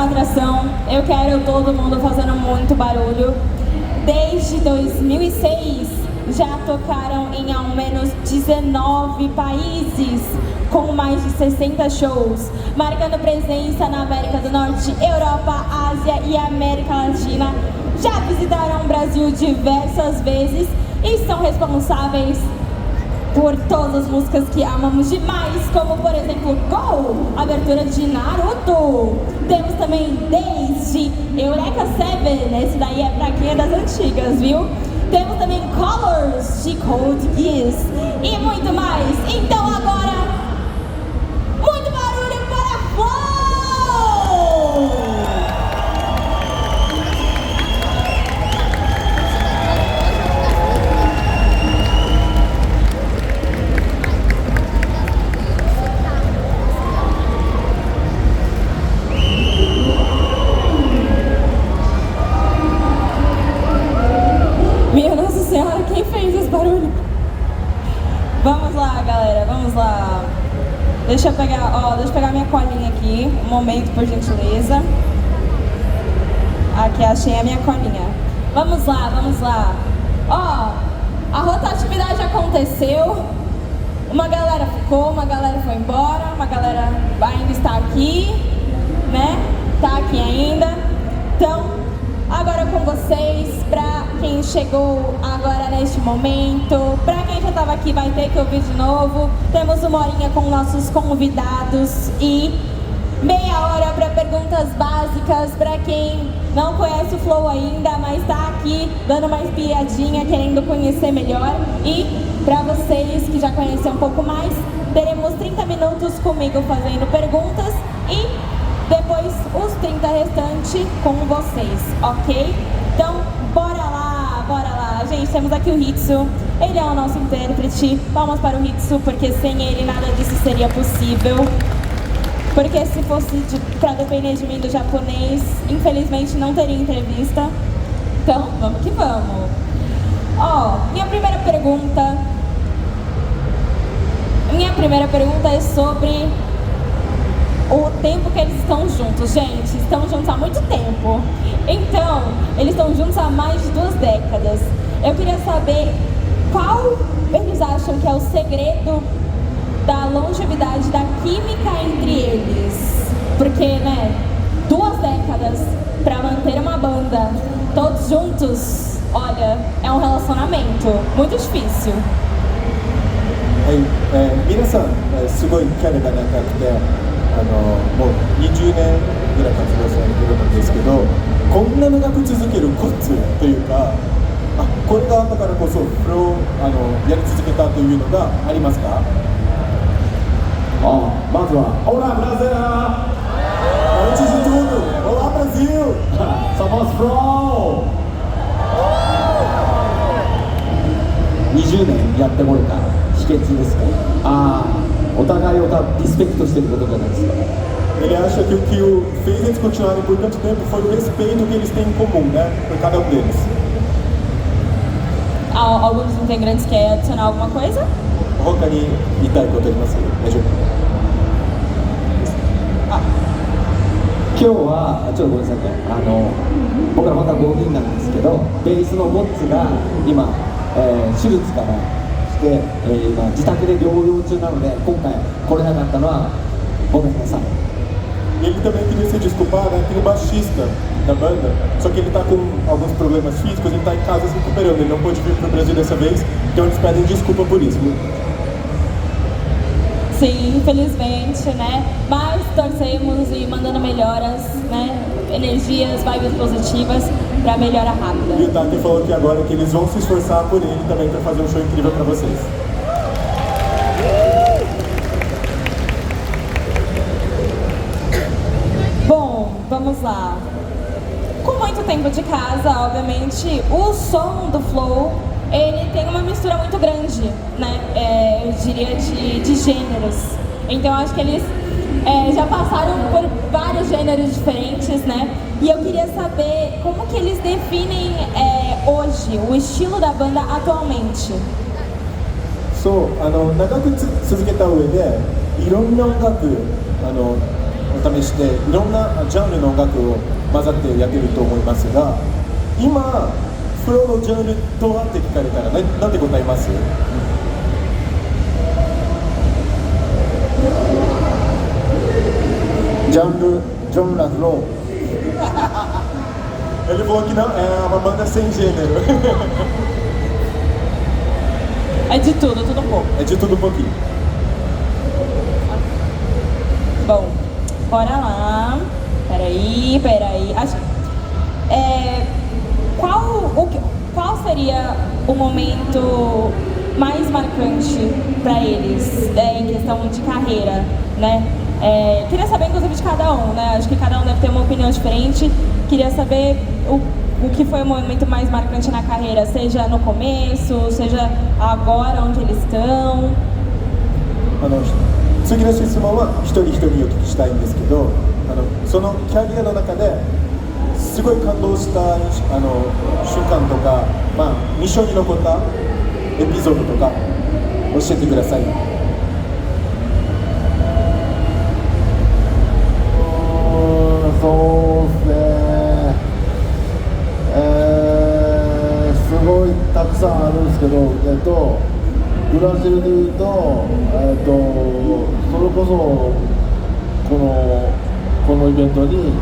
próxima atração, eu quero todo mundo fazendo muito barulho. Desde 2006, já tocaram em ao menos 19 países, com mais de 60 shows, marcando presença na América do Norte, Europa, Ásia e América Latina. Já visitaram o Brasil diversas vezes e são responsáveis por todas as músicas que amamos demais, como por exemplo Go, abertura de Naruto. Temos também desde Eureka 7, esse daí é pra quem é das antigas, viu? Temos também Colors de Code Geass e muito mais. Então agora, muito barulho para Flow! Minha Nossa Senhora, quem fez esse barulho? Vamos lá, galera, vamos lá. Deixa eu pegar minha colinha aqui, um momento, por gentileza. Aqui, achei a minha colinha. Vamos lá, vamos lá. A rotatividade aconteceu. Uma galera ficou, uma galera foi embora, uma galera ainda está aqui, né? Tá aqui ainda. Então, agora com vocês, pra quem chegou agora neste momento, pra quem já estava aqui vai ter que ouvir de novo, temos uma horinha com nossos convidados e meia hora para perguntas básicas para quem não conhece o Flow ainda, mas está aqui dando uma espiadinha, querendo conhecer melhor. E para vocês que já conhecem um pouco mais, teremos 30 minutos comigo fazendo perguntas e depois os 30 restantes com vocês, ok? Então, bora lá, bora lá. Gente, temos aqui o Hitsu, ele é o nosso intérprete. Palmas para o Hitsu, porque sem ele nada disso seria possível. Porque se fosse para depender de mim do japonês, infelizmente não teria entrevista. Então, vamos que vamos. Minha primeira pergunta é sobre o tempo que eles estão juntos. Gente, estão juntos há muito tempo. Então, eles estão juntos há mais de 2 décadas. Eu queria saber qual eles acham que é o segredo da longevidade da química entre eles. Porque, né, 2 décadas para manter uma banda todos juntos, olha, é um relacionamento muito difícil. 皆さんすごいキャリアが長くてもう20年ぐらい活動されてるんですけど、こんな長く続けるコツというか、これがあったからこそプロやり続けたというのがありますか？まずはオラブラゼラ Antes de tudo, olá Brasil! Somos Flow 20年やってこれた秘訣ですか？お互いをリスペクトしてることじゃないですか。 Ele acha que o que fez eles continuarem por tanto tempo foi o respeito que eles têm em comum, né? Por cada um deles. Alguns integrantes querem adicionar alguma coisa? 他に言いたいことあります？大丈夫？今日はちょっとごめんなさいね。僕ら本当は5人なんですけど、ベースのボッツが今、手術からして、今自宅で療養中なので、今回来れなかったのはごめんなさい。 E ele também queria se desculpar, né? Tem um baixista da banda, só que ele tá com alguns problemas físicos, ele tá em casa se recuperando, ele não pôde vir pro Brasil dessa vez, então eles pedem desculpa por isso, viu? Sim, infelizmente, né? Mas torcemos e mandando melhoras, né? Energias, vibes positivas para melhora rápida. E o Taki falou que agora que eles vão se esforçar por ele também para fazer um show incrível para vocês. Bom, vamos lá. Com muito tempo de casa, obviamente, o som do Flow, ele tem uma mistura muito grande, né? Eu diria de gêneros. Então acho que eles já passaram por vários gêneros diferentes, né? E eu queria saber como que eles definem hoje o estilo da banda atualmente. そう、長く続けた上でいろんな音楽試しでいろんなジャンルの音楽を混ざってやってると思いますが、今プロのジャンルとはって聞かれたらなんて答えます？ジャンル、ジョンラフロー。Ele falou que não, é uma banda sem gênero. É de tudo um pouco. É de tudo um pouquinho. Bom, bora lá. Peraí. Qual seria o momento mais marcante para eles em questão de carreira, né? Queria saber, inclusive, de cada um, né? Acho que cada um deve ter uma opinião diferente. Queria saber o que foi o momento mais marcante na carreira, seja no começo, seja agora, onde eles estão. 次の質問は一人一人お聞きしたいんですけど、そのキャリアの中ですごい感動した瞬間とか、印象に残ったエピソードとか教えてください。そうですね、すごいたくさんあるんですけど、ブラジルでいうと、それこそこのイベントに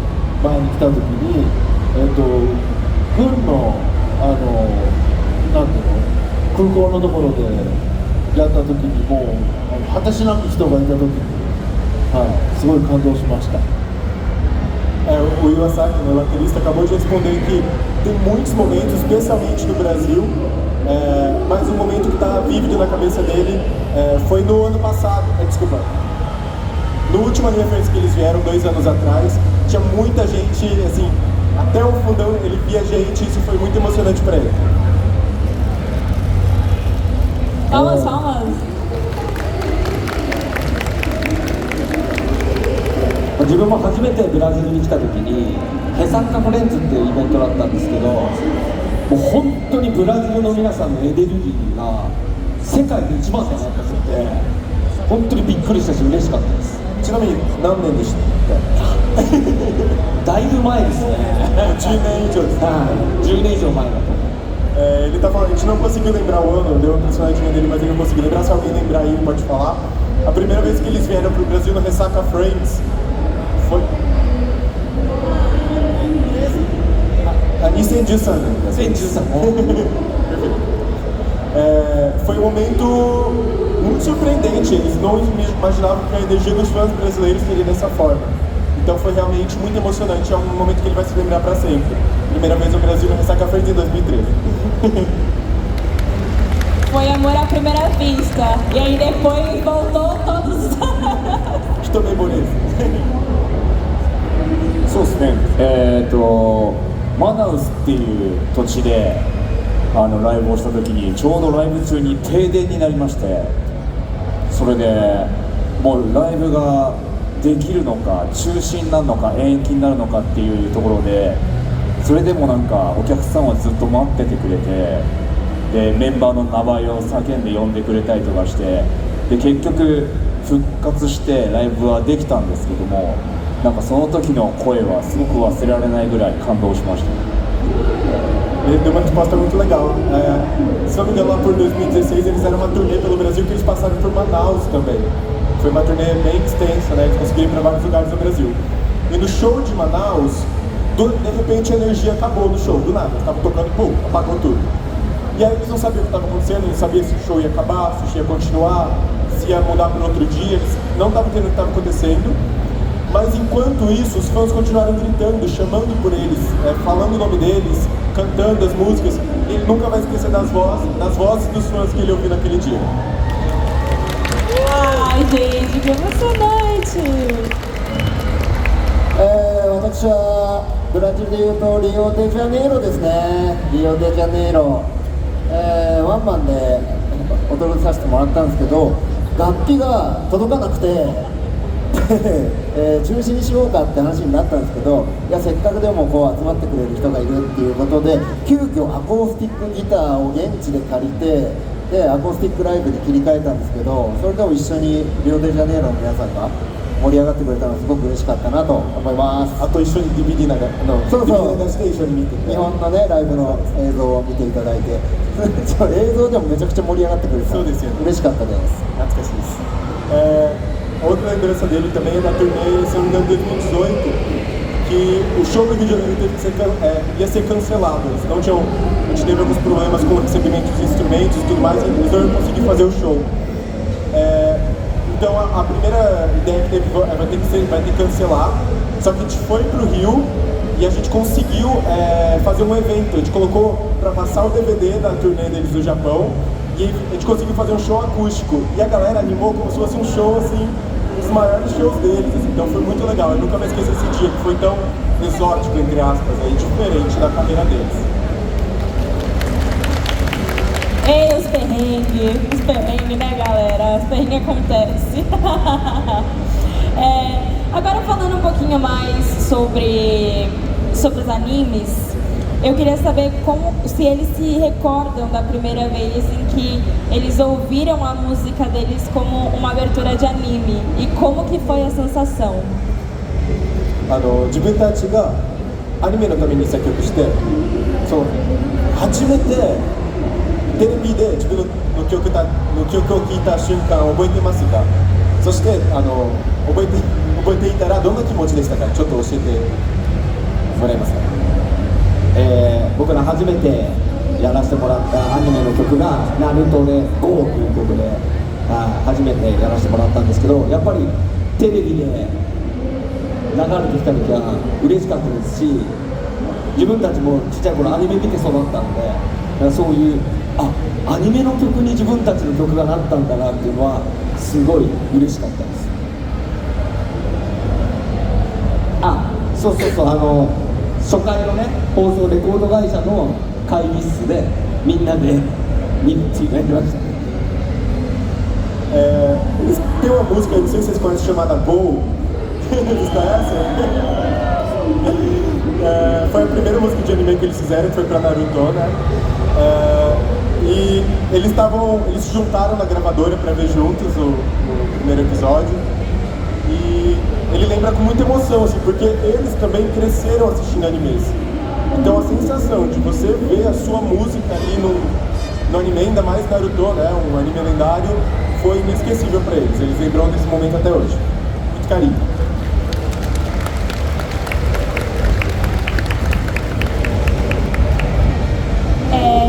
前に来た時に、軍のなんていうの、空港のところでやった時にもう果てしなく人がいた時に、すごい感動しました。O Iwasaki, meu baterista, acabou de responder que tem muitos momentos, especialmente no Brasil, mas um momento que está vívido na cabeça dele foi no ano passado, desculpa, no último aniversário que eles vieram 2 anos atrás, tinha muita gente, assim, até o fundão ele via gente, isso foi muito emocionante para ele. Palmas. 自分も初めてブラジルに来た時にヘサッカフレンズっていうイベントだったんですけど、もう本当にブラジルの皆さんのエネルギーが世界で一番だなと思って本当にびっくりしたし嬉しかったです。ちなみに何年でしたっけ？だいぶ前ですね。10年以上です。10年以上前だと。Ele tá falando, a gente não conseguiu lembrar o ano, deu a personalidade dele, mas ele não conseguiu lembrar. Se alguém lembrar aí, pode falar. A primeira vez que eles vieram pro Brasil no Ressaca Frames foi 2013 foi um momento muito surpreendente. Eles não imaginavam que a energia dos fãs brasileiros seria dessa forma. Então foi realmente muito emocionante. É um momento que ele vai se lembrar para sempre. Primeira vez no Brasil no Ressaca Frames em 2013. Foi amor à primeira vista. E aí depois voltou todos os... Estou bem bonito. そうですね、マナウスっていう土地でライブをした時にちょうどライブ中に停電になりまして、それでもうライブができるのか中止になるのか延期になるのかっていうところで、それでもなんかお客さんはずっと待っててくれて、でメンバーの名前を叫んで呼んでくれたりとかして、で結局復活してライブはできたんですけども、なんかその時の声はすごく忘れられないぐらい感動しました。Ele deu uma resposta muito legal. Se não me engano, lá por 2016 eles eram uma turnê pelo Brasil que eles passaram por Manaus também. Foi uma turnê bem extensa, né? Eles conseguiram ir para vários lugares do Brasil. E no show de Manaus, de repente a energia acabou no show, do nada. Eles estavam tocando, pum, apagou tudo. E aí eles não sabiam o que estava acontecendo, não sabiam se o show ia acabar, se o show ia continuar, se ia mudar para outro dia. Eles não estavam entendendo o que estava acontecendo. Mas enquanto isso, os fãs continuaram gritando, chamando por eles, falando o nome deles, cantando as músicas. Ele nunca vai esquecer das vozes dos fãs que ele ouviu naquele dia. Ai, gente, que emocionante! 私はブラジルでいうとリオデジャネイロですね。リオデジャネイロ、ワンマンで踊らさせてもらったんですけど、楽器が届かなくて中止にしようかって話になったんですけど、いやせっかくでもこう集まってくれる人がいるっていうことで、急遽アコースティックギターを現地で借りて、でアコースティックライブに切り替えたんですけど、それでも一緒にリオデジャネイロの皆さんが盛り上がってくれたのはすごく嬉しかったなと思います。あと一緒に DVD なんかそうそう DVD 出して一緒に見て日本のねライブの映像を見ていただいてそう映像でもめちゃくちゃ盛り上がってくれた。そうですよね。嬉しかったです。懐かしいです。A outra lembrança dele também é da turnê, se eu não me engano, de 2018, que o show do Rio de Janeiro teve que ser, ia ser cancelado. Eles não tinham, a gente teve alguns problemas com o recebimento dos instrumentos e tudo mais, e eles não iam conseguir fazer o show. Então a primeira ideia que teve vai ter que cancelar, só que a gente foi pro Rio e a gente conseguiu fazer um evento. A gente colocou para passar o DVD da turnê deles do Japão e a gente conseguiu fazer um show acústico. E a galera animou como se fosse um show assim, os maiores shows deles. Assim. Então foi muito legal. Eu nunca mais esqueci esse dia, que foi tão exótico, entre aspas, aí, diferente da carreira deles. Ei, os perrengues, né, galera? Os perrengues acontecem. Agora falando um pouquinho mais sobre os animes, eu queria saber se eles se recordam da primeira vez em que eles ouviram a música deles como uma abertura de anime e como que foi a sensação. 自分たちがアニメのために作曲して、そう初めてテレビで自分の曲を聴いた瞬間覚えてますか？そして覚えていたらどんな気持ちでしたか？ちょっと教えてもらえますか？僕ら初めてやらせてもらったアニメの曲が「ナルトで GO」という曲で初めてやらせてもらったんですけど、やっぱりテレビで流れてきた時は嬉しかったですし、自分たちもちっちゃい頃アニメ見て育ったので、そういうアニメの曲に自分たちの曲がなったんだなっていうのはすごい嬉しかったです。そう初回のね放送レコード会社の会議室でみんなで見るっていうのやりましたね。Eles têm uma música, não sei se vocês conhecem, chamada Go. Eles conhecem? Foi a primeira música de anime que eles fizeram, que foi pra Naruto, né? E eles se juntaram na gravadora pra ver juntos o primeiro episódio. E ele lembra com muita emoção, assim, porque eles também cresceram assistindo animes. Então a sensação de você ver a sua música ali no anime, ainda mais Naruto, né, um anime lendário, foi inesquecível para eles. Eles lembram desse momento até hoje. Muito carinho.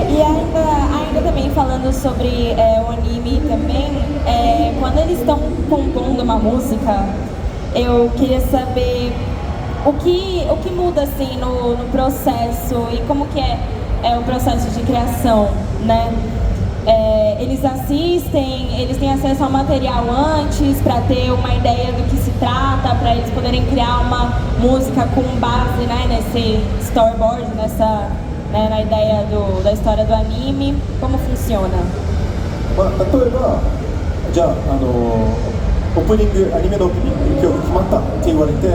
E ainda também falando sobre o anime também, quando eles estão compondo uma música, eu queria saber o que muda assim no processo e como que é o processo de criação, né? Eles assistem, eles têm acesso ao material antes para ter uma ideia do que se trata, para eles poderem criar uma música com base, né, nesse storyboard, na ideia da história do anime. Como funciona? 例えばじゃあオープニングアニメのオープニング今日決まったって言われて、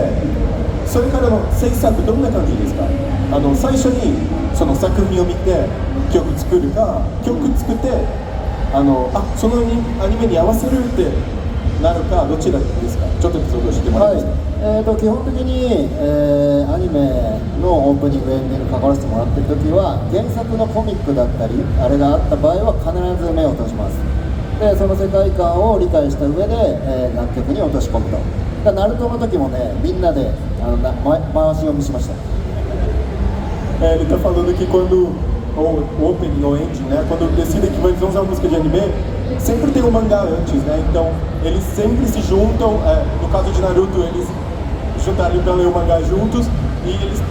それからの制作どんな感じですか？最初にその作品を見て曲作るか、曲作ってそのアニメに合わせるってなるか、どちらですか？ちょっとエピソード教えてもらえますか？基本的に、アニメのオープニングエンディング関わらせてもらってる時は原作のコミックだったりあれがあった場合は必ず目を通します。でその世界観を理解した上で、楽曲に落とし込むと。ナルトの時もねみんなで回し読みしました。Ele está falando que quando o opening ou ending, né, quando decidem que eles vão usar música de anime, sempre tem um mangá antes, né? Então eles sempre se juntam. No caso de Naruto, eles juntaram para ler o mangá juntos e eles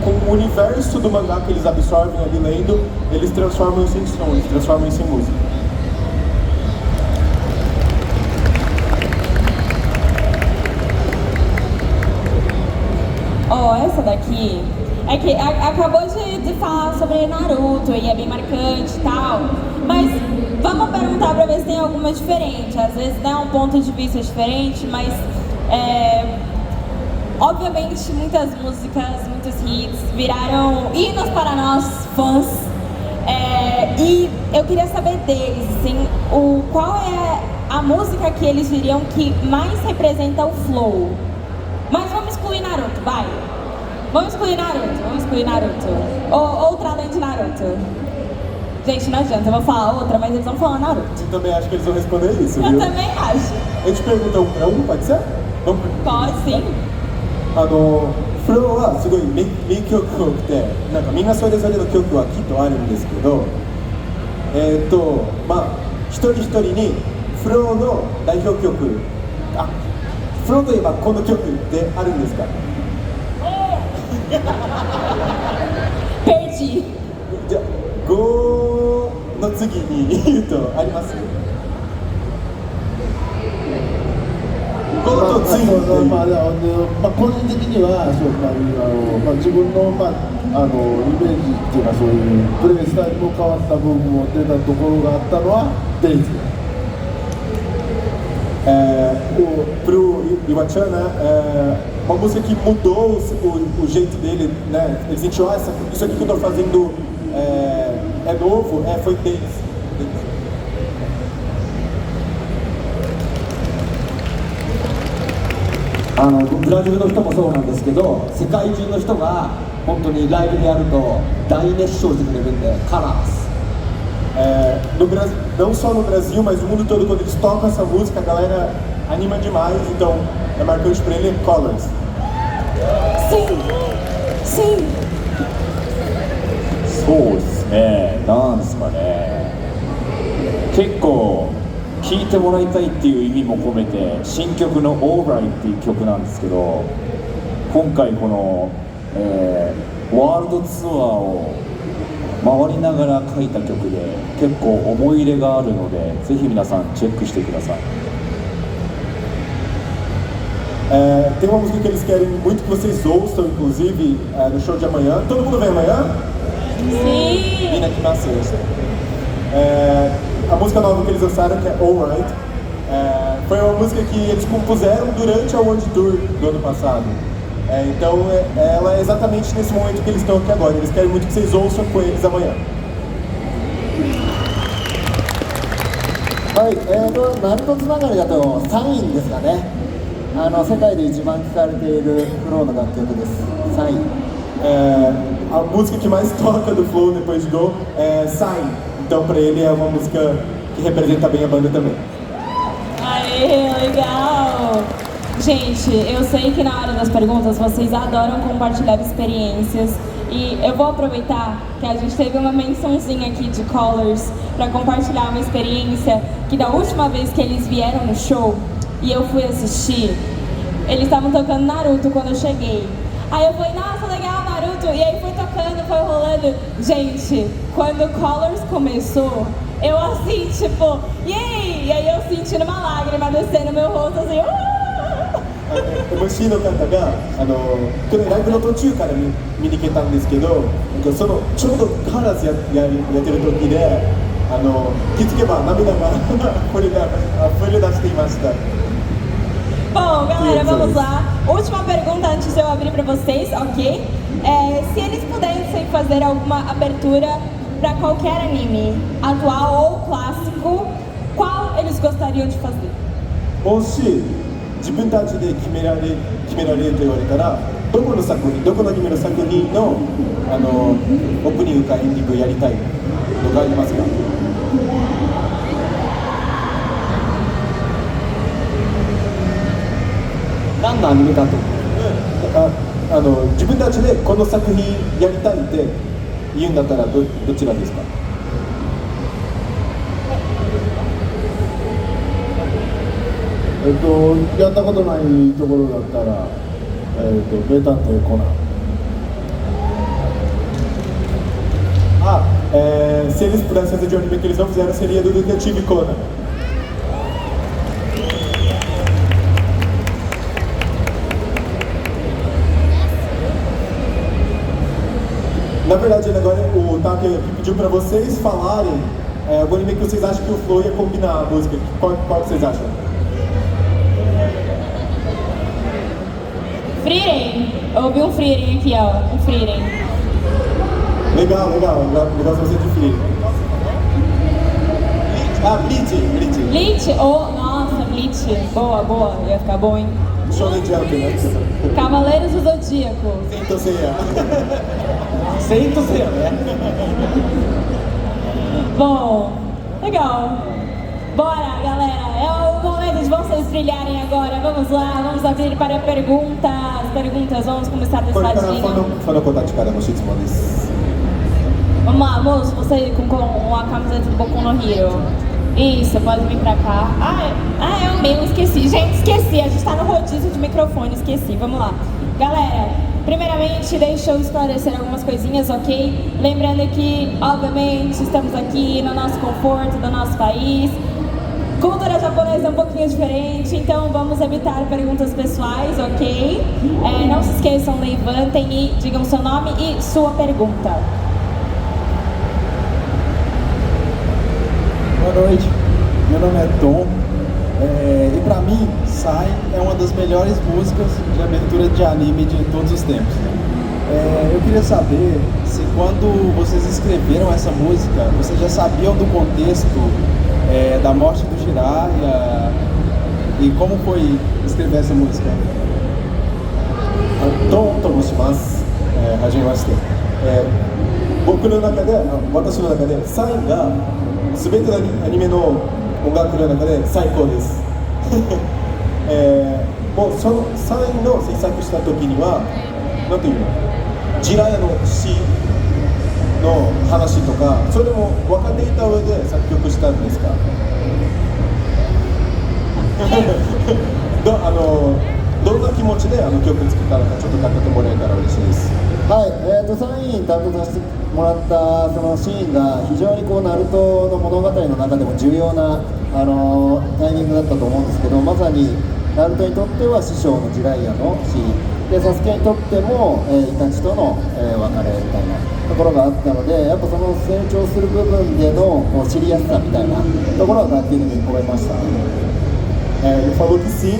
com o universo do mangá que eles absorvem ali lendo, eles transformam isso em som, eles transformam isso em música. Essa daqui é que acabou de falar sobre Naruto e é bem marcante e tal, mas vamos perguntar pra ver se tem alguma diferente. Às vezes dá um ponto de vista diferente, mas obviamente muitas músicas, muitos hits viraram hinos para nós fãs, e eu queria saber deles, assim, qual é a música que eles diriam que mais representa o flow. Mas vamos excluir Naruto, vai. Vamos excluir Naruto. Outra além de Naruto. Gente, não adianta, eu vou falar outra, mas eles vão falar Naruto. Eu também acho que eles vão responder isso, viu? Eu também acho. A gente pergunta um pra um, pode ser? Vamos. Pode, sim. フローはすごい名曲多くて、なんかみんなそれぞれの曲はきっとあるんですけど、まあ一人一人にフローの代表曲、フローといえばこの曲ってあるんですかPerdi. じゃあ5の次に言うとあります5と次に個人的には自分の、イメージっていうかそういうプレースタイルも変わった部分も出たところがあったのはデイズ。Pro Iwachana, uma música que mudou o jeito dele, né? Ele sentiu, isso aqui que eu tô fazendo é novo, foi Days. ブラジルの人もそうなんですけど、世界中の人が本当にライブでやると大熱唱してくれるんで、カラース。No Brasil, não só no Brasil, mas no mundo todo, quando eles tocam essa música, a galera anima demais, então é marcante pra ele Colors. Sim. そうですね、なんですかね、結構聴いてもらいたいっていう意味も込めて新曲の「Alright」っていう曲なんですけど、今回この、ワールドツアーを回りながら書いた曲で結構思い入れがあるので、ぜひ皆さんチェックしてください。Tem uma música que eles querem muito que vocês ouçam, inclusive, no show de amanhã. Todo mundo vem amanhã? Sim. Vem aqui na sexta. A música nova que eles lançaram, que é Alright, foi uma música que eles compuseram durante a World Tour do ano passado. Então ela é exatamente nesse momento que eles estão aqui agora. Eles querem muito que vocês ouçam com eles amanhã. はい、ナルトつながりだとサインですかね。世界で一番聴かれているフローの楽曲です。サイン。A música que mais toca do Flow depois de Go é Sign. Então pra ele é uma música que representa bem a banda também. Aê, legal! Gente, eu sei que na hora das perguntas vocês adoram compartilhar experiências e eu vou aproveitar que a gente teve uma mençãozinha aqui de Colors para compartilhar uma experiência que da última vez que eles vieram no show e eu fui assistir, eles estavam tocando Naruto quando eu cheguei. Aí eu falei, nossa, legal, Naruto, e aí foi tocando, foi rolando. Gente, quando Colors começou, eu assim, tipo, yay! E aí eu sentindo uma lágrima descendo no meu rosto, assim, MC の方が去年ライブの途中から見に行けたんですけど、そのちょうどカラーズやってる時で気づけば涙が溢れ出していました。 Bom, galera, vamos lá. Última pergunta antes de eu abrir para vocês, ok? Se eles pudessem fazer alguma abertura para qualquer anime, atual ou clássico, qual eles gostariam de fazer? もし自分たちで決められると言われたら、どこのアニメの作品のオープニングかエンディングやりたいのがありますか？ 何のアニメかと。自分たちでこの作品やりたいって言うんだったらどちらですか？ やったことないところだったら、名探偵コナン。Se eles pudessem fazer de um anime que eles não fizeram, seria do Detetive Conan. Na verdade, agora o Taki pediu para vocês falarem algum anime que vocês acham que o Flow ia combinar a música. Qual que vocês acham? Frieren. Eu ouvi um Frieren aqui, ó. Um Frieren. Legal se você de Frieren. Bleach. Bleach? Oh, Elite. Boa, boa. Ia ficar bom, hein? Shonen Jump, né? Cavaleiros do Zodíaco. Então seria. Sento seu, né? Bom, legal. Bora, galera. É o momento de vocês brilharem agora. Vamos lá, vamos abrir para perguntas. Vamos começar desse これからフladinho.ァの子たちからの質問です。 Vamos lá, moço, você com a camiseta do Boku no Hero. Isso, pode vir pra cá. É o meu, esqueci. Gente, esqueci. A gente tá no rodízio de microfone, esqueci. Vamos lá. Galera, primeiramente, deixa eu esclarecer algumas coisinhas, ok? Lembrando que, obviamente, estamos aqui no nosso conforto do nosso país. Cultura japonesa é um pouquinho diferente, então vamos evitar perguntas pessoais, ok? Não se esqueçam, levantem e digam seu nome e sua pergunta. Boa noite, meu nome é Tom e pra mim, Sai é uma das melhores músicas de abertura de anime de todos os tempos. Eu queria saber se quando vocês escreveram essa música, vocês já sabiam do contexto da morte do Jiraiya e como foi escrever essa música? トンと申します。はじめまして。僕の中で、私の中で、サインが全てのアニメの音楽の中で最高です。もうそのサインの制作した時には、なんていうの、ジラヤの死の話とか、それも分かっていた上で作曲したんですか？どんな気持ちで曲作ったのかちょっと語ってもらえたら嬉しいです。はい、サイン担当させてもらったそのシーンが非常にこうナルトの物語の中でも重要なタイミングだったと思うんですけど、まさにナルトにとっては師匠のジライアの死で、サスケにとっても、イタチとの、別れみたいなところがあったので、やっぱその成長する部分でのこう知りやすさみたいなところは楽曲に込めました。Ele falou que sim,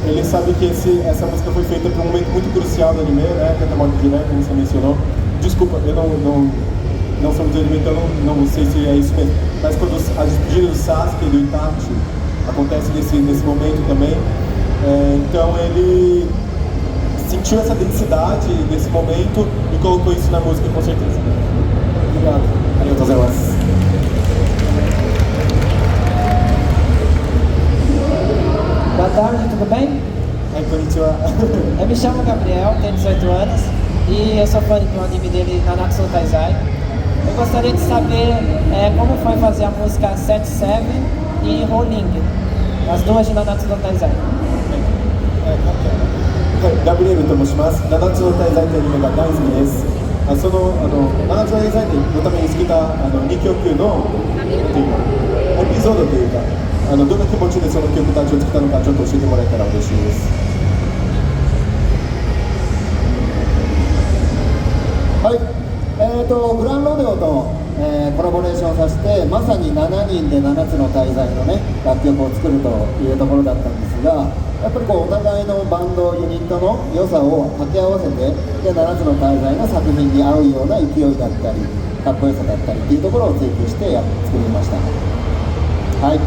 ele sabe que essa música foi feita para um momento muito crucial do anime, né? Que é a morte de Jiraiya, como você mencionou. Desculpa, eu não sou do anime, então não sei se é isso mesmo. Mas quando a despedida do Sasuke e do Itachi acontece nesse momento também, então ele sentiu essa densidade desse momento e colocou isso na música, com certeza. Obrigado. Arigatou gozaimasu. Boa tarde, tudo bem? Konnichiwa. Eu me chamo Gabriel, tenho 18 anos e eu sou fã do anime dele, Nanatsu no Taizai. Eu gostaria de saber como foi fazer a música Set Seven e Rolling, as duas de Nanatsu no Taizai. ガブリエルと申します。七つの大罪というアニメが大好きです。その七つの大罪のために作った2曲のエピソードというか、どんな気持ちでその曲たちを作ったのかちょっと教えてもらえたら嬉しいです。はい、グランロデオと、コラボレーションさせて、まさに7人で7つの大罪のね楽曲を作るというところだったんですが、やっぱりこうお互いのバンドユニットの良さを掛け合わせて、で7つの大罪の作品に合うような勢いだったりかっこよさだったりっていうところを追求して作りました。はい。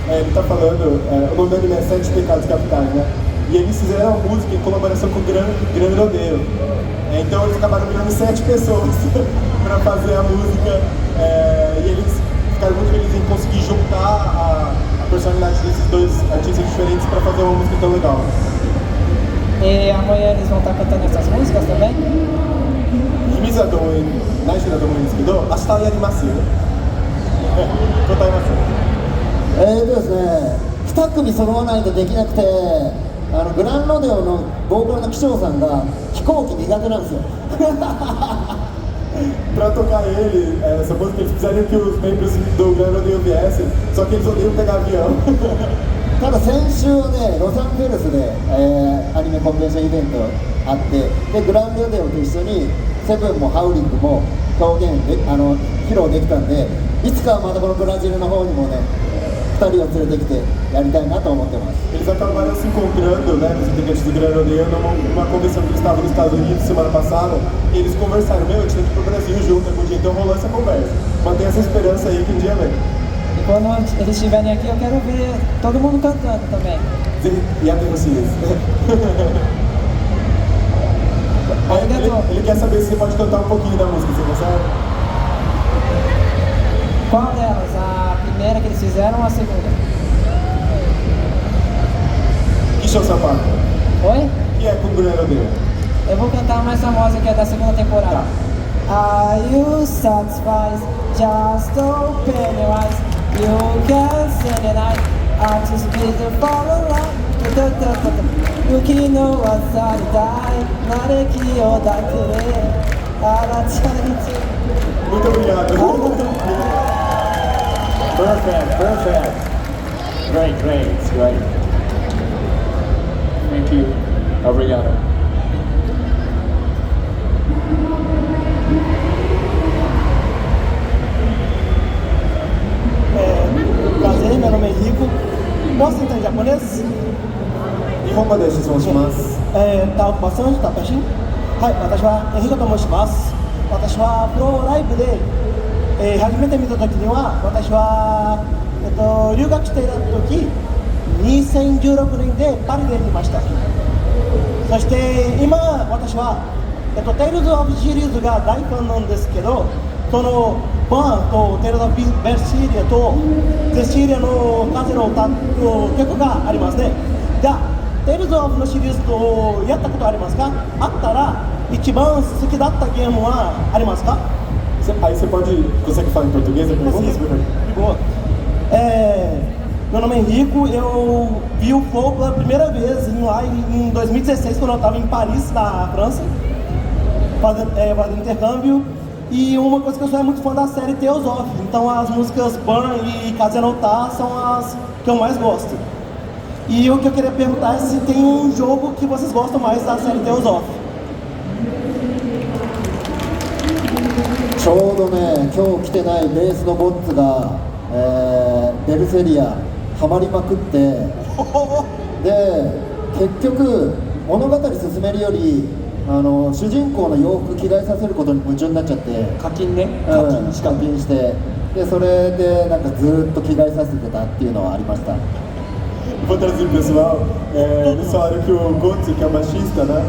Ele está falando, o nome do anime é Sete Pecados Capitais, né? E eles fizeram a música em colaboração com o Grande Rodeio. Então eles acabaram virando 7 pessoas para fazer a música e eles ficaram muito felizes em conseguir juntar a personalidade desses dois artistas diferentes para fazer uma música tão legal. E amanhã eles vão estar cantando essas músicas também? 秘密だと思う、内緒だと思うんですけど、明日やりますよ。答えます。ですね、2組揃わないとできなくて、グランロデオのボーカルの機長さんが飛行機苦手なんですよ。Pra tocar essa música, eles precisaram que os membros do Gran Rodeo viessem, só que eles odeiam pegar avião. ただ先週はね、ロサンゼルスで、アニメコンベンションイベントあって、でグランロデオと一緒にセブンもハウリングも表現で披露できたんで、いつかはまたこのブラジルの方にもね2人を連れてきてやりたいなと思ってます。Eles acabaram se encontrando, né, os integrantes do Gran Rodeo numa convenção que eles estavam nos Estados Unidos semana passada, e eles conversaram, a gente tem que ir pro Brasil junto algum dia, então rolou essa conversa. Mantém essa esperança aí que um dia vem. quando eles estiverem aqui, eu quero ver todo mundo cantando também. ぜひやってほしいです ele quer saber se você pode cantar um pouquinho da música, você consegue? Qual delas? A primeira que eles fizeram ou a segunda? Kisho Sapato, Oi? que é Congruero dele? Eu vou cantar a mais famosa, que é da segunda temporada. Are you satisfied? Just open your eyes. You can sing it out. Artists with the follow line. 雪の朝に大嘆きを抱いてあなたにつ Muito obrigado. Perfect. Great, it's great. Thank you. Obrigado. Prazer, meu nome é Henrico. Posso entrar em japonês? 日本語で質問します。たおくまさん、たっぱしん。はい、私はエヒコと申します。私はプロライブで、初めて見た時には、私は、留学していた時、2016年でパリで見ました。そして今、私は、テイルズ・オブ・シリーズが大ファンなんですけど、そのバーンとテイルズ・オブ・ベルシーリアとゼシーリアの風の歌の曲がありますね。じゃあテイルズ・オブのシリーズとやったことありますか？あったら一番好きだったゲームはありますか？ Aí você consegue falar em português? Eu pergunto isso pra ele. Boa. Meu nome é Henrico, eu vi o Flow pela primeira vez lá em 2016, quando eu estava em Paris, na França, fazendo intercâmbio. E uma coisa que eu sou muito fã da série Tales of, então as músicas Burn e Kazenota são as que eu mais gosto. E o que eu queria perguntar é se tem um jogo que vocês gostam mais da série Tales of. ちょうどね、今日来てないベースのボッツが、ベルセリアハマりまくってで結局物語進めるより主人公の洋服着替えさせることに夢中になっちゃって課金ね。課金してでそれでなんかずーっと着替えさせてたっていうのはありました。 Vou traduzir pessoal, eles falaram que o Gotsu, que é o baixista, né,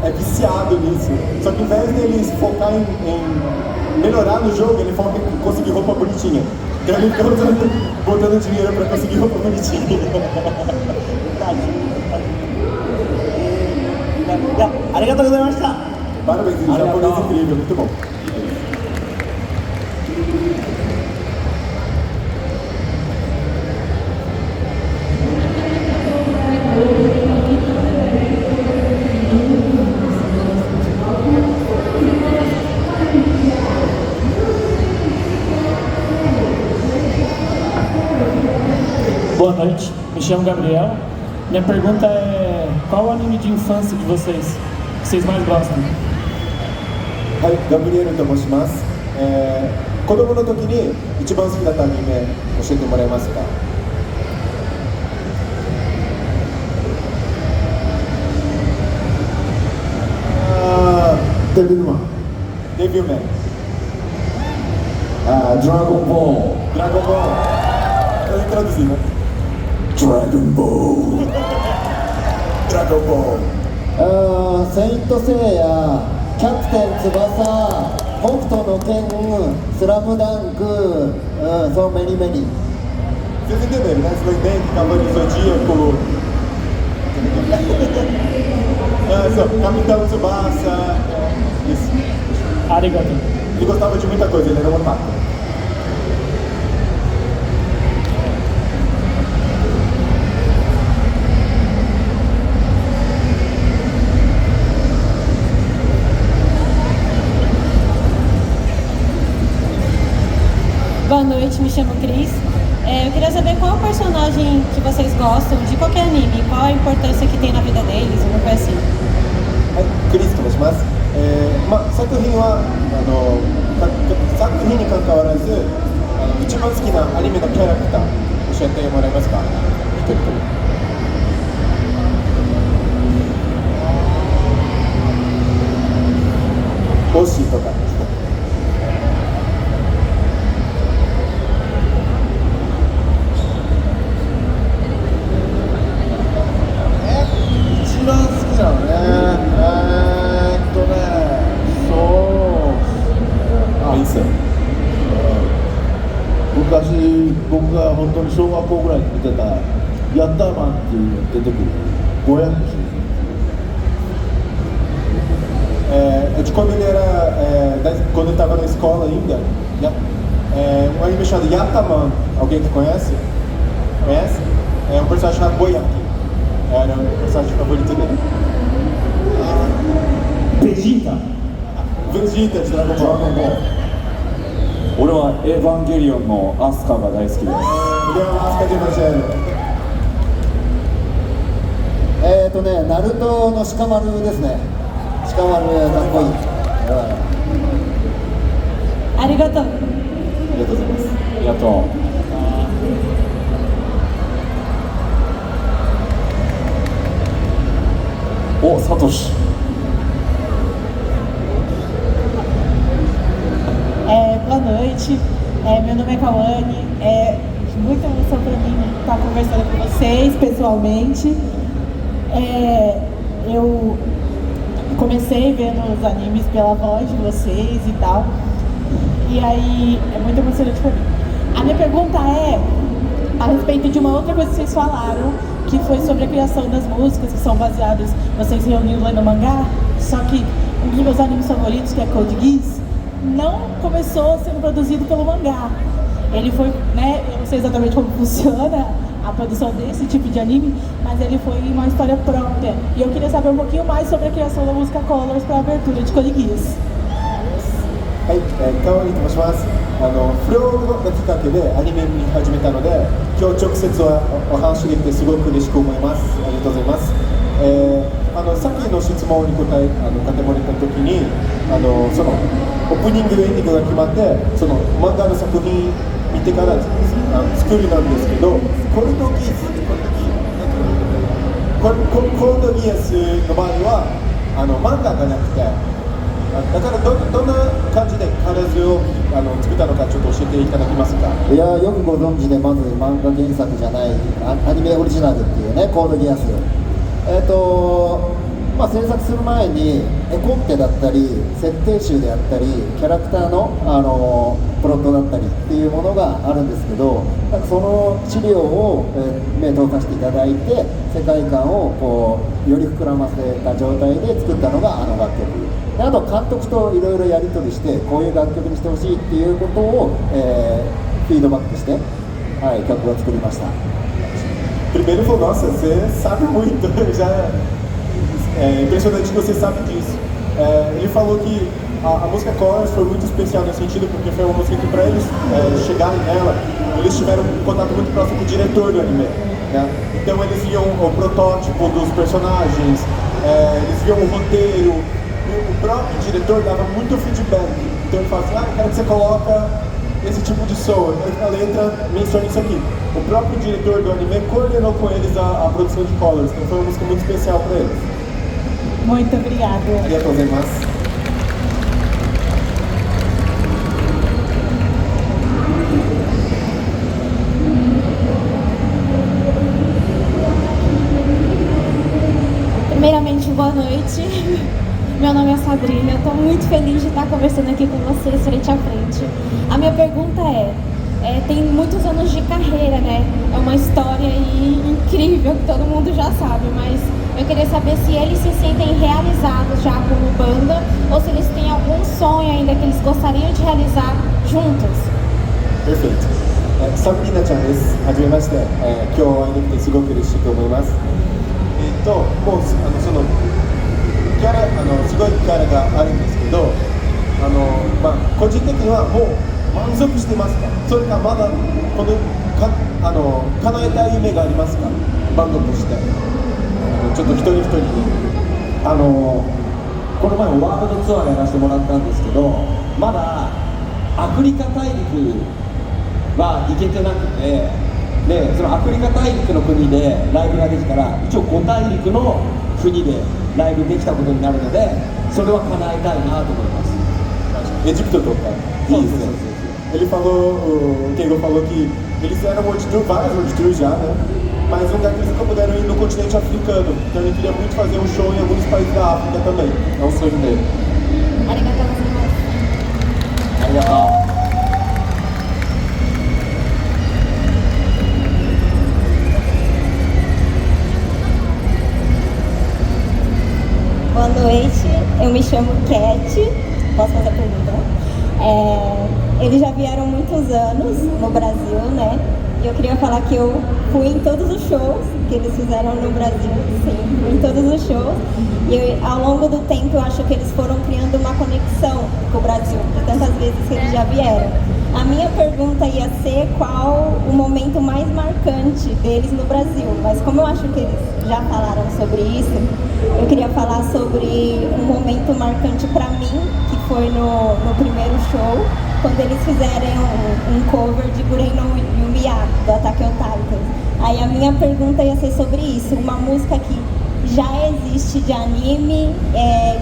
é viciado nisso. Só que ao invés deles focar em melhorar no jogo, ele foca em conseguir roupa bonitinha. Então ele fica botando dinheiro pra conseguir roupa bonitinha. Arigatou gozaimashita. Parabéns, japonês incrível, muito bom. Boa noite, me chamo Gabriel. Minha pergunta é: qual o anime de infância de vocês que vocês mais gostam? はい、ガブリエルと申します。子供の時に一番好きだったアニメ教えてもらえますか？デビルマン。デビューメン。ドラゴンボール。ドラゴンボール。Eu traduzi, né? Dragon Ball ドラゴンボール。セイントセイヤ、キャプテン翼、北斗の拳、スラムダンク、そうメニメニ。 Vocês entenderam, né? Slay Bank, Cavaleiro Zodíaco. Capitão Tsubasa. Isso. Arigato. Ele gostava de muita coisa, ele era um otaku. Boa noite, me chamo Cris. Eu queria saber qual personagem que vocês gostam de qualquer anime, qual a importância que tem na vida deles, uma coisa assim. はい、クリスと申します。作品は作品に関わらず一番好きなアニメのキャラクター教えてもらえますか？一人一人。オッシーとか。僕が本当に小学校ぐらいに見てたヤッターマンっていうの出てくるぼやき。De quando ele era, quando ele estava na escola ainda, um anime chamado Yataman, alguém que conhece? Conhece? É um personagem chamado Boyaki, era o personagem favorito dele. Vegeta. Vegeta de Dragon Ball. 俺はエヴァンゲリオンのアスカが大好きです。Ele é uma Asuka de Evangelho. ナルトの鹿丸ですね。鹿丸かっこいい。ありがとう。ありがとうございます。ありがとう。お、サトシ。Boa noite, meu nome é Cauane, é muita emoção para mim estar conversando com vocês pessoalmente. Eu comecei vendo os animes pela voz de vocês e tal, e aí é muito emocionante para mim. A minha pergunta é a respeito de uma outra coisa que vocês falaram, que foi sobre a criação das músicas que são baseadas, vocês reunindo lá no mangá, só que um dos meus animes favoritos, que é Code Geass, não começou sendo produzido pelo mangá. Ele foi, né, eu não sei exatamente como funciona a produção desse tipo de anime, mas ele foi uma história própria. E eu queria saber um pouquinho mais sobre a criação da música Colors para a abertura de Code Geass. はい、川合と申します。不良がきっかけでアニメ見始めたので、今日直接お話しできてすごく嬉しく思います。ありがとうございます。さっきの質問に答えてもらった時にそのオープニングとエンディングが決まってその漫画の作品見てから作りなんですけど、コードギアスの場合は漫画がなくて、だからどんな感じでカラーズを作ったのかちょっと教えていただけますか。いやよくご存知で、まず漫画原作じゃないアニメオリジナルっていうね、コードギアス。制作する前に絵コンテだったり設定集であったりキャラクターの、プロットだったりっていうものがあるんですけど、なんかその資料を、目通させていただいて世界観をこうより膨らませた状態で作ったのがあの楽曲で、あと監督といろいろやり取りしてこういう楽曲にしてほしいっていうことを、フィードバックして、はい、曲を作りました。Primeiro ele falou, nossa, você sabe muito, já é impressionante que você sabe disso. Ele falou que a música Colors foi muito especial nesse sentido, porque foi uma música que para eles chegarem nela, eles tiveram um contato muito próximo com o diretor do anime, né? Então eles viam o protótipo dos personagens, eles viam o roteiro, e o próprio diretor dava muito feedback. Então ele fala assim, eu quero que você coloca esse tipo de som, a letra menciona isso aqui. O próprio diretor do anime coordenou com eles a produção de Colors, então foi uma música muito especial para eles. Muito obrigada. Arigatou gozaimasu. Primeiramente, boa noite. Meu nome é Sabrina, eu estou muito feliz de estar conversando aqui com vocês frente a frente. A minha pergunta tem muitos anos de carreira, né? É uma história aí incrível que todo mundo já sabe, mas eu queria saber se eles se sentem realizados já como banda ou se eles têm algum sonho ainda que eles gostariam de realizar juntos. Perfeito. Sabrina ちゃんです。はじめまして。今日お会いできてすごく嬉しいと思います。もうそのキャラすごいキャラがあるんですけど、個人的にはもう満足してますか？それかまだこの叶えたい夢がありますか？バンドとして。ちょっと一人一人この前もワールドツアーやらせてもらったんですけど、まだアフリカ大陸は行けてなくて、でそのアフリカ大陸の国でライブができたら一応5大陸の国でライブできたことになるので、それは叶えたいなと思います。Egipto tocar. Isso. Ele falou, o Keigo falou que eles eram world tour, várias world tours já, né? Mas um lugar que eles nunca puderam ir no continente africano. Então ele queria muito fazer um show em alguns países da África também. É um sonho dele. Arigatou gozaimasu. Arigatou. noite, eu me chamo Cat. Posso fazer a pergunta? Eles já vieram muitos anos no Brasil, né? E eu queria falar que eu fui em todos os shows que eles fizeram no Brasil, sim, fui em todos os shows. E ao longo do tempo eu acho que eles foram criando uma conexão com o Brasil, de tantas vezes que eles já vieram. A minha pergunta ia ser qual o momento mais marcante deles no Brasil, mas como eu acho que eles já falaram sobre isso, eu queria falar sobre um momento marcante pra mim, que foi no primeiro show, quando eles fizeram um cover de Gurei no Yumiya, do Attack on Titan. Aí a minha pergunta ia ser sobre isso, uma música que já existe de anime,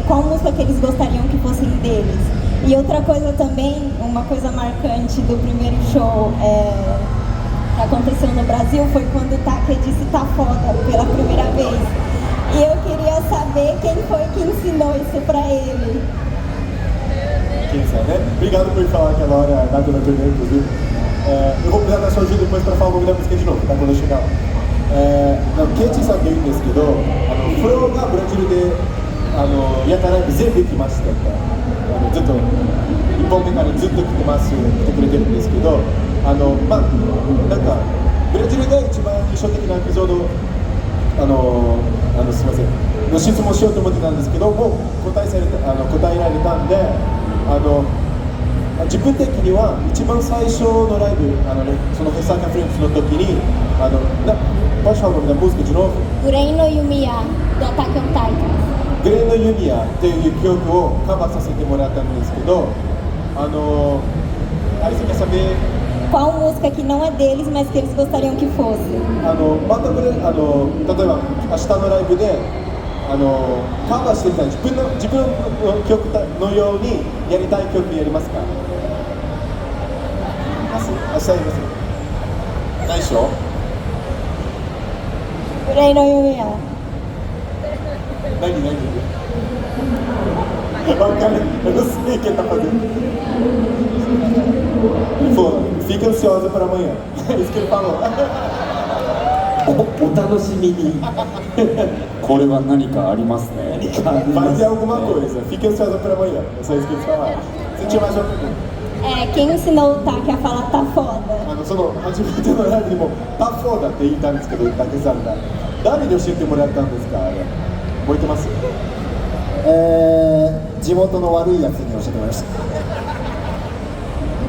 qual música que eles gostariam que fossem deles? E outra coisa também, uma coisa marcante do primeiro show que aconteceu no Brasil foi quando o Taka disse "tá foda" pela primeira vez. E eu queria saber quem foi que ensinou isso pra ele. Quem sabe, né? Obrigado por falar aquela hora, a data da turnê, inclusive. Eu vou precisar da sua ajuda depois para falar o nome da música de novo, tá? Quando eu chegar lá. Keiichiさんが言うんですけど、フローがブラジルでやったライブ全部行きましたってずっと1本目からずっと来てくれてるんですけど、なんかブラジルで一番印象的なエピソードすみませんの質問しようと思ってたんですけども答えられたんで自分的には一番最初のライブそのフェサーカフレンズの時にpode falar o nome da música de novo? Gurei no Yumiya, do Attack on Titan. Gurei no Yumiya っていう曲をカバーさせてもらったんですけどaí você quer saber qual música que não é deles, mas que eles gostariam que fosse? また例えば明日のライブでカバーしてみたい自分の曲のようにやりたい曲やりますか？明日やりますないでしょGurei no Yumiya. 何わかるeu não sei o que ele tá fazendo fica ansiosa para amanhã é isso que ele falou お楽しみにこれは何かありますね。Vai ter alguma coisa. Fique ansiosa para amanhã. É só isso que eles falaram. Você tinha mais uma pergunta? Quem ensinou o Taki a falar "tá foda"? 初めてのライブにも「タフォーだ」って言ったんですけど、竹さんが誰に教えてもらったんですか？覚えてます？地元の悪いやつに教えてもらいました。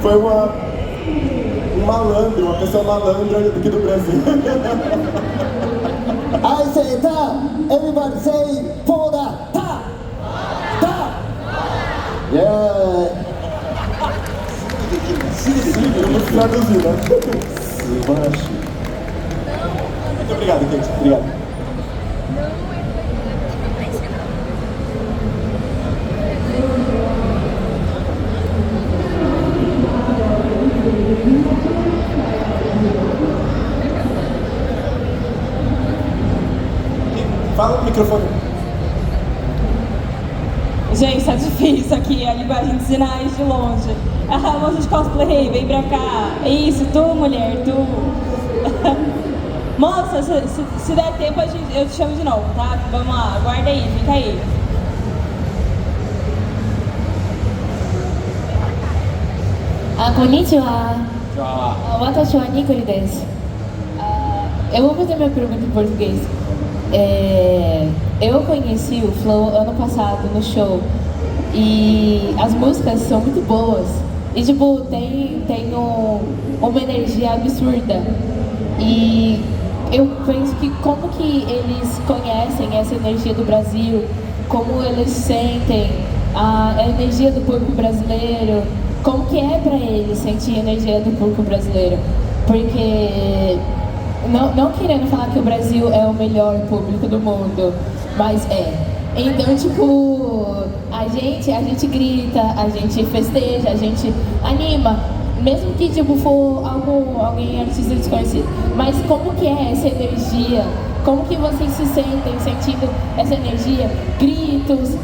Foi um malandro, uma pessoa malandra aqui do Brasil. I say ta, everybody say foda, ta, ta. Yeah. Vamos traduzir, né? Muito obrigado, Kate. Obrigado. Fala no microfone. Gente, tá difícil aqui a linguagem de sinais de longe. Ah, moça de cosplay, vem pra cá. Isso, tu, mulher, tu. Moça, se der tempo eu te chamo de novo, tá? Vamos lá, aguarda aí, fica aí. Konnichiwa. Watashi wa Nikuri desu. Eu vou fazer minha pergunta em português. Eu conheci o Flow ano passado no show e as músicas são muito boas e tipo tem uma energia absurda e eu penso que como que eles conhecem essa energia do Brasil, como eles sentem a energia do público brasileiro, como que é pra eles sentir a energia do público brasileiro, porque não querendo falar que o Brasil é o melhor público do mundo, mas é. Então, tipo, a gente grita, a gente festeja, a gente anima, mesmo que tipo for alguém artista desconhecido. Mas como que é essa energia? Como que vocês se sentem sentindo essa energia? Gritos,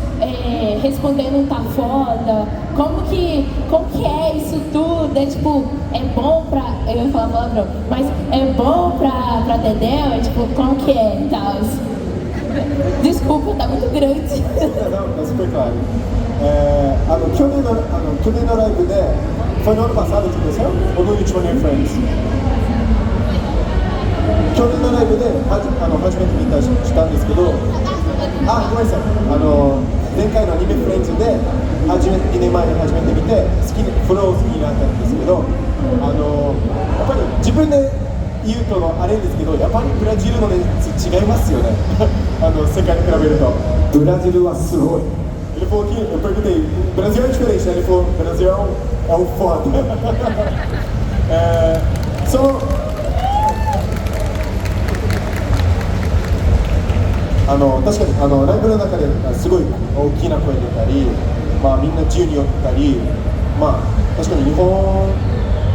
respondendo "tá foda". Como que é isso tudo? É tipo, é bom pra... Eu ia falar palavrão, mas é bom pra Dedéu? É tipo, como que é e tal? Desculpa, tá muito grande. Não, tá super claro. 去年のライブで、foi no ano passado que aconteceu? Ou no último New Friends? 去年のライブで初めて見たしたんですけど、ごめんなさい。前回のアニメフレンズで2年前に初めて見てフローを好きになったんですけど、やっぱり自分で言うとあれですけど、やっぱりブラジルの熱違いますよね。世界に比べると。ブラジルはすごい。Ele falou que, eu perguntei, Brasil é diferente, né? Ele falou, Brasil é o foda. 確かにライブの中ですごい大きな声出たり、みんな自由に寄ったり、確かに日本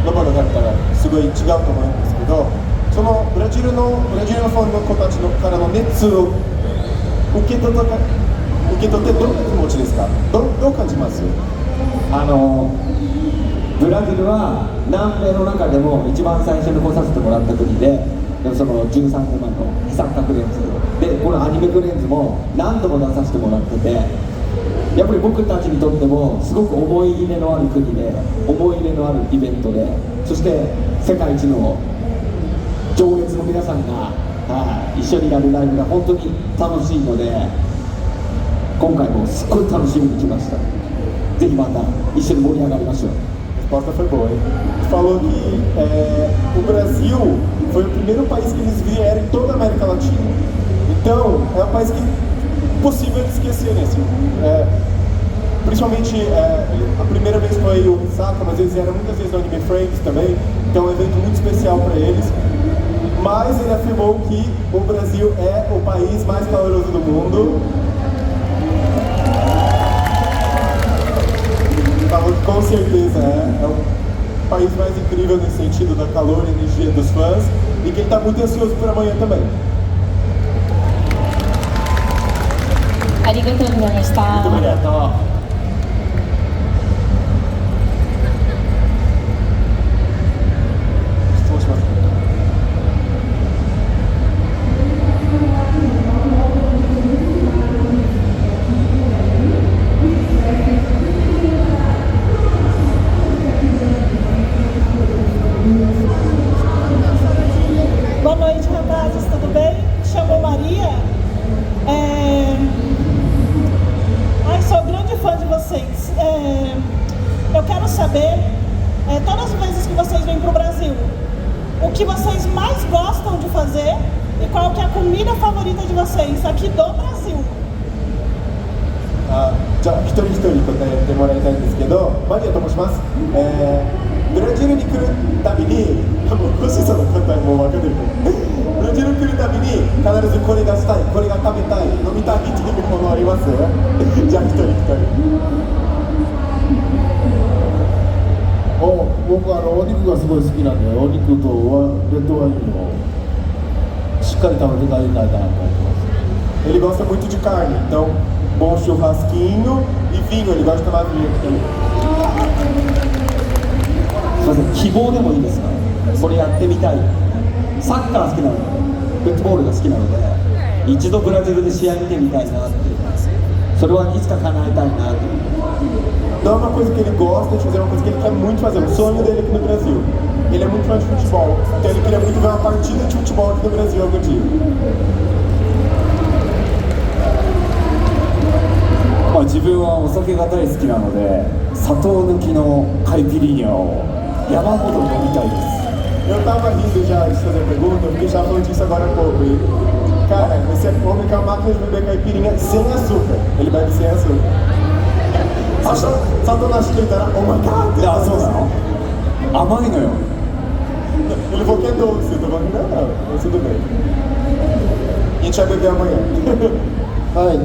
の場だったらすごい違うと思うんですけど、そのブラジルのファンの子たちからの熱を受け取ってどんな気持ちですか？どう感じます？ブラジルは南米の中でも一番最初に来させてもらった国で、その13年前の三角レンズで、このアニメフレンズも何度も出させてもらってて、やっぱり僕たちにとってもすごく思い入れのある国で、思い入れのあるイベントで、そして世界一の常連の皆さんが一緒にやるライブが本当に楽しいので、今回もすっごい楽しみに来ました。ぜひまた一緒に盛り上がりましょう。A resposta foi boa, hein? Falou que o Brasil foi o primeiro país que eles vieram em toda a América Latina. Então, é um país que é impossível de esquecerem, assim. Principalmente, a primeira vez foi o Osaka, mas eles vieram muitas vezes no Anime Friends também. Então, é um evento muito especial para eles. Mas ele afirmou que o Brasil é o país mais caloroso do mundo. Falou que com certeza é o país mais incrível nesse sentido da calor e energia dos fãs, e que ele está muito ansioso por amanhã também. Arigatou gozaimashita. Muito obrigado. Boa noite, rapazes, tudo bem? Me chamo Maria. Sou grande fã de vocês. Eu quero saber, todas as vezes que vocês vêm para o Brasil, o que vocês mais gostam de fazer e qual que é a comida favorita de vocês aqui do Brasil. じゃあ一人一人答えてもらいたいんですけど、マリアと申します。ブラジルに来るたびに、星さんの答えもう分かってるけど、ブラジルに来るたびに必ずこれがしたい、これが食べたい、飲みたいっていうものあります？じゃあ一人一人。僕はお肉がすごい好きなんで、お肉とレッドワインをしっかり食べて帰りたいかなと思います。Ele gosta muito de carne, então bom churrasquinho e vinho, ele gosta de tomar vinho também. すみません、希望でもいいですか？これやってみたい。サッカー好きなので、フットボールが好きなので、一度ブラジルで試合見てみたいなっていう。それはいつか叶えたいなっていう。Não é uma coisa que ele gosta de fazer, é uma coisa que ele quer muito fazer, o sonho dele aqui no Brasil. Ele é muito fã de futebol, então ele queria muito ver uma partida de futebol aqui no Brasil algum dia. 自分はお酒が大好きなので、砂糖抜きのカイピリーニャを山ほど飲みたいです。Eu tava rindo já de fazer a pergunta, porque já falou disso agora há pouco. E, cara, esse homem que é uma máquina de beber caipirinha sem açúcar. Ele bebe sem açúcar. Só tô na esquerda, oh my god! Ah,そうなの？甘いのよ。Ele falou que é doce, eu tô falando, não, mas tudo bem. A gente vai beber amanhã. はい、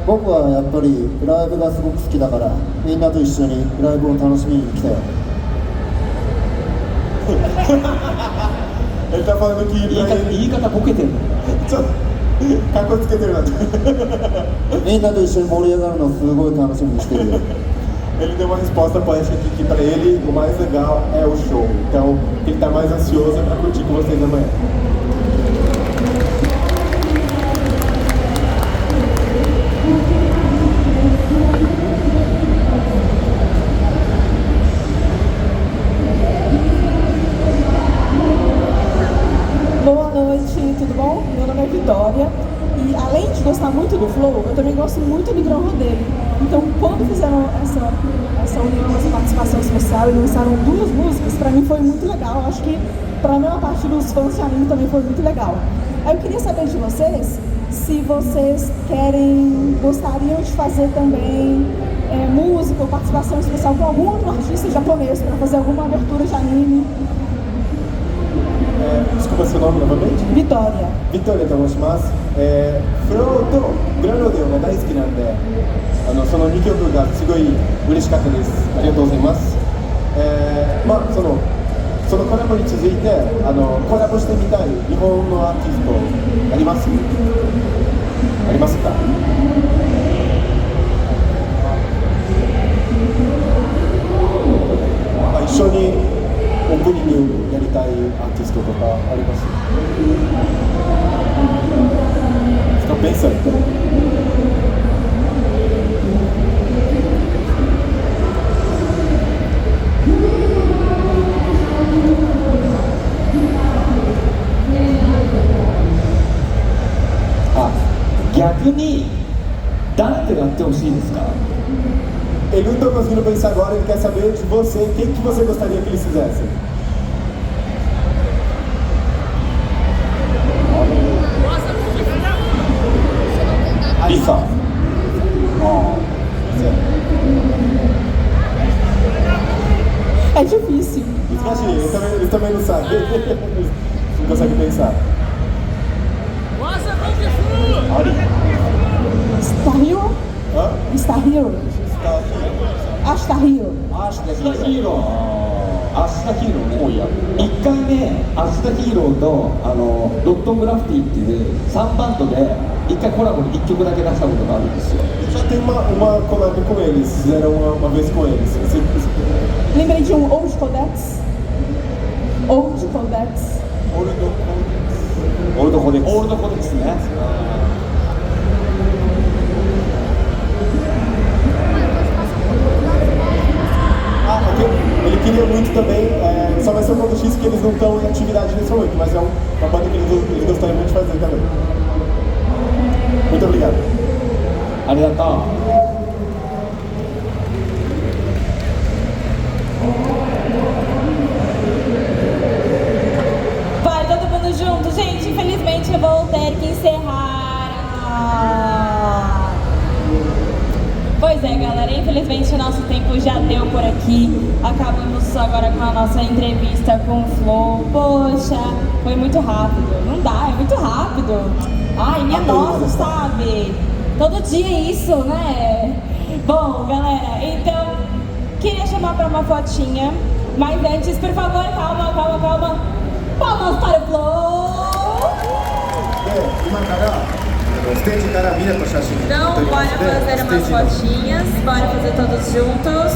僕はやっぱりライブがすごく好きだから、みんなと一緒にライブを楽しみに来たよ。Ele tá falando que pra ele... 言い方ボケてるの。ちょっとかっこつけてるなって。みんなと一緒に盛り上がるのをすごい楽しみにしてるよ。Ele deu uma resposta poética aqui que pra ele o mais legal é o show. Então ele tá mais ansioso pra curtir com vocês amanhã. novo dele. Então, quando fizeram essa união, essa participação especial e lançaram 2 músicas, pra mim foi muito legal. Acho que pra maior parte dos fãs de anime também foi muito legal. Aí eu queria saber de vocês se vocês gostariam de fazer também música ou participação especial com algum outro artista japonês para fazer alguma abertura de anime. Desculpa seu nome novamente? Vitória. Vitória と申します。フローとグラロデオが大好きなんで、その2曲がすごい嬉しかったです。ありがとうございます。まあそのコラボに続いてコラボしてみたい日本のアーティストあります？ありますか？一緒にオープニングやりたいアーティストとかあります？Estão pensando? Ah, 逆に誰とやってほしいですか？ Ele não está conseguindo pensar agora, ele quer saber de você, quem que você gostaria que eles fizessem? Lisa. É difícil. Imagina, ele também não sabe. Não consegue pensar. Star Hero? Hã? Star Hero? Ashita Hero. 明日ヒーローね、一回ね、明日ヒーローとロットングラフィティっていう3バンドで一回コラボで1曲だけ出したことがあるんですよ。 Já tem uma collab com eles, fizeram uma vez com eles. Lembrei de Old Codex. Old Codex. オールドコデックスね。Ok. Ele queria muito também, só vai ser um ponto X que eles não estão em atividade nesse momento, mas é uma banda que eles gostariam muito de fazer também. Muito obrigado. ありがとう。 Vai, todo mundo junto. Gente, infelizmente eu vou ter que encerrar. Pois é, galera, infelizmente o nosso tempo já deu por aqui. Acabamos agora com a nossa entrevista com o Flow. Poxa, foi muito rápido. Não dá, é muito rápido. Ai, minha nossa, sabe? Todo dia é isso, né? Bom, galera, então queria chamar para uma fotinha. Mas antes, por favor, calma. Palmas para o Flow! Então, bora fazer umas fotinhas, bora fazer todos juntos.